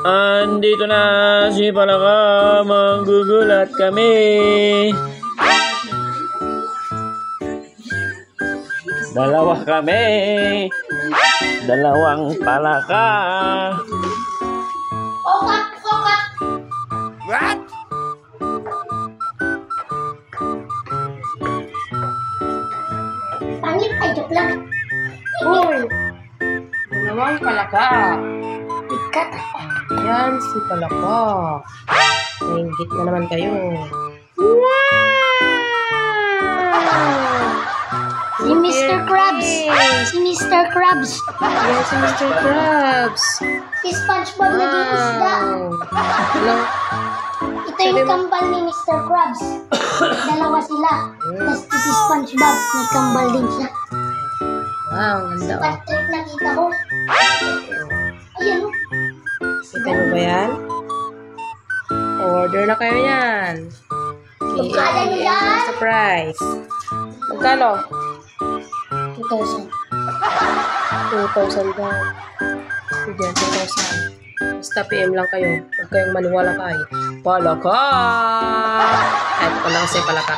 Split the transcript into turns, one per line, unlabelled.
Andito na si Palaka, manggugulat kami. Dalawa kami, dalawang palaka.
Okat, okat.
What?
Pangit, ay joke lang.
Uy! Dalawang palaka.
Ikat.
Yan si palaka. Nainggit na naman kayo.
Si Mr. Krabs. Si Mr. Krabs.
Yan si Mr. Krabs.
Si SpongeBob naging isda.
Hello?
Ito yung kambal ni Mr. Krabs. Dalawa sila. Tapos si SpongeBob, may kambal din siya.
Wow, ang ganda.
Patrick nakita ko. Ayan o.
Kita mo ba yan? Order na kayo yan.
Magkano yan?
Surprise. Magkano?
2,000.
2,000 daw. Sige, 2,000. Basta PM lang kayo. Huwag kayong maniwala kay Palaka. Eto pa lang si Palaka.